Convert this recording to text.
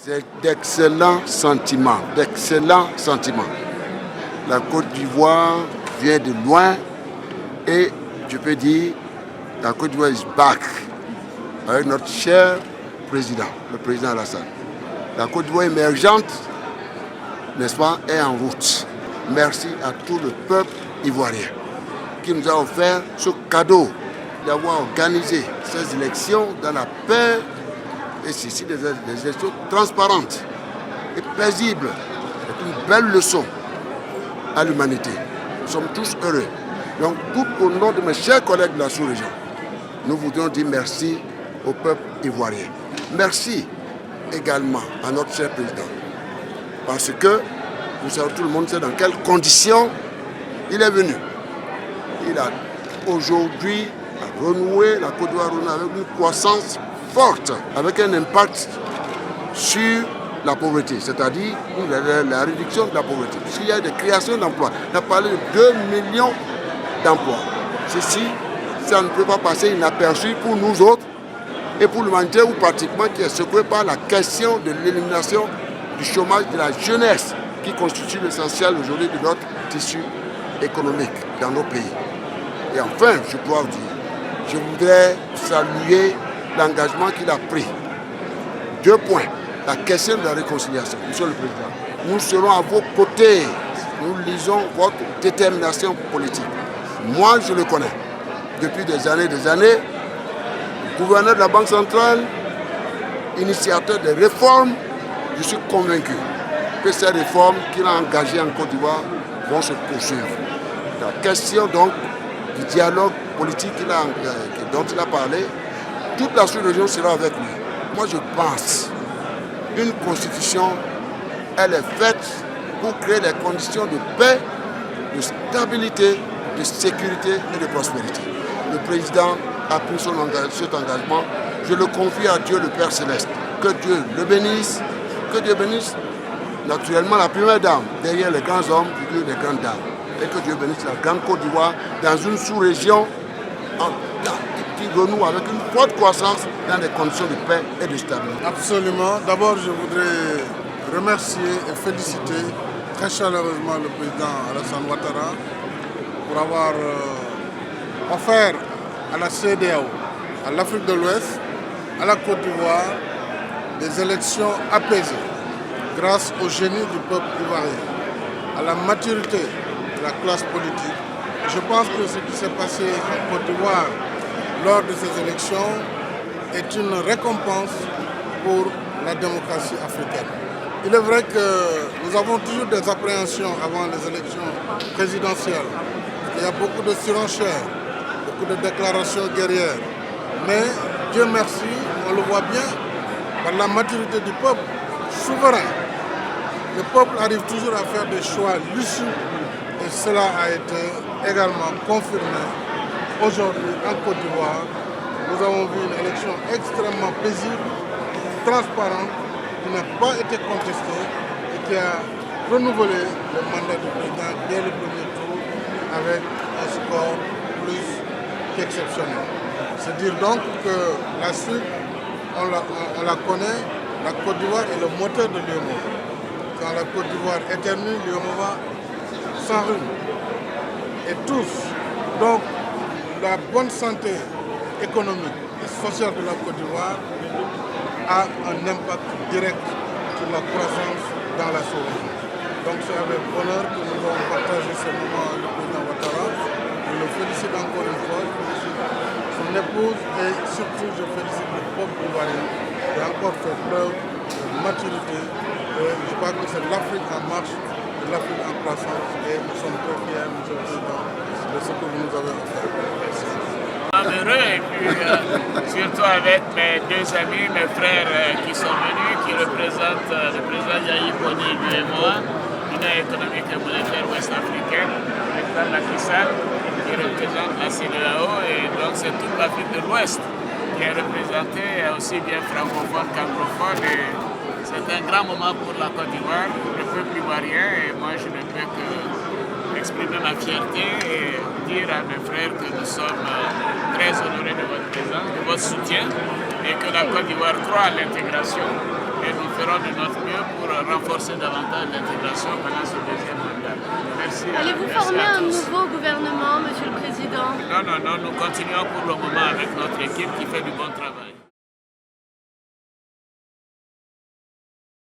C'est d'excellents sentiments, La Côte d'Ivoire vient de loin et je peux dire la Côte d'Ivoire is back avec notre cher président, le président Alassane. La Côte d'Ivoire émergente, n'est-ce pas, est en route. Merci à tout le peuple ivoirien qui nous a offert ce cadeau d'avoir organisé ces élections dans la paix et ceci des élections transparentes et paisibles. C'est une belle leçon à l'humanité. Nous sommes tous heureux. Donc, tout au nom de mes chers collègues de la sous-région, nous voudrions dire merci au peuple ivoirien. Merci également à notre cher président. Parce que nous savons, tout le monde sait dans quelles conditions il est venu. Il a aujourd'hui renoué, la Côte d'Ivoire avec une croissance forte, avec un impact sur la pauvreté, c'est-à-dire la réduction de la pauvreté. Puisqu'il y a des créations d'emplois. On a parlé de 2 millions d'emplois. Ceci, ça ne peut pas passer inaperçu pour nous autres et pour l'humanité où pratiquement qui est secoué par la question de l'élimination du chômage de la jeunesse qui constitue l'essentiel aujourd'hui de notre tissu économique dans nos pays. Et enfin, je dois dire, je voudrais saluer l'engagement qu'il a pris. 2 points. La question de la réconciliation. Monsieur le Président, nous serons à vos côtés. Nous lisons votre détermination politique. Moi, je le connais. Depuis des années, gouverneur de la Banque centrale, initiateur des réformes, je suis convaincu que ces réformes qu'il a engagées en Côte d'Ivoire vont se poursuivre. La question donc du dialogue politique dont il a parlé, toute la sous-région sera avec lui. Moi, je pense qu'une constitution, elle est faite pour créer les conditions de paix, de stabilité, de sécurité et de prospérité. Le président a pris cet engagement. Je le confie à Dieu le Père Céleste. Que Dieu le bénisse. Que Dieu bénisse naturellement la première dame, derrière les grands hommes, les grandes dames. Et que Dieu bénisse la grande Côte d'Ivoire dans une sous-région qui renoue avec une forte croissance dans des conditions de paix et de stabilité. Absolument. D'abord, je voudrais remercier et féliciter très chaleureusement le président Alassane Ouattara pour avoir offert à la CEDEAO, à l'Afrique de l'Ouest, à la Côte d'Ivoire, des élections apaisées grâce au génie du peuple ivoirien, à la maturité de la classe politique. Je pense que ce qui s'est passé en Côte d'Ivoire lors de ces élections est une récompense pour la démocratie africaine. Il est vrai que nous avons toujours des appréhensions avant les élections présidentielles. Il y a beaucoup de surenchères, beaucoup de déclarations guerrières. Mais Dieu merci, on le voit bien, par la maturité du peuple souverain. Le peuple arrive toujours à faire des choix lucides et cela a été également confirmé aujourd'hui en Côte d'Ivoire. Nous avons vu une élection extrêmement paisible, transparente, qui n'a pas été contestée et qui a renouvelé le mandat du président dès le premier tour avec un score plus qu'exceptionnel. C'est dire donc que la suite, on la connaît, la Côte d'Ivoire est le moteur de l'UEMOA. Quand la Côte d'Ivoire éternue, l'UEMOA s'enrhume. Et tous, donc la bonne santé économique et sociale de la Côte d'Ivoire a un impact direct sur la croissance dans la sous-région. Donc c'est avec bonheur que nous avons partagé ce moment avec le président Ouattara. Je le félicite encore une fois, je félicite son épouse et surtout je félicite le peuple ivoirien qui a encore fait preuve de maturité. Et je crois que c'est l'Afrique en marche, l'Afrique en croissance et nous sommes très fiers, monsieur le président, de ce que vous nous avez offert. Merci. Heureux et puis surtout avec mes 2 amis, mes frères qui sont venus, qui représentent le président Yahya Boni et moi, l'Union économique et monétaire ouest-africaine, le président Macky Sall qui représente la CEDEAO et donc c'est toute l'Afrique de l'Ouest qui est représentée, aussi bien francophone qu'anglophone. C'est un grand moment pour la Côte d'Ivoire, pour le peuple ivoirien et moi je ne peux que exprimer ma fierté et dire à mes frères que nous sommes très honorés de votre présence, de votre soutien et que la Côte d'Ivoire croit à l'intégration et nous ferons de notre mieux pour renforcer davantage l'intégration pendant ce deuxième mandat. Merci. Allez-vous Merci former à un tous. nouveau gouvernement, Monsieur le Président? Non, nous continuons pour le moment avec notre équipe qui fait du bon travail.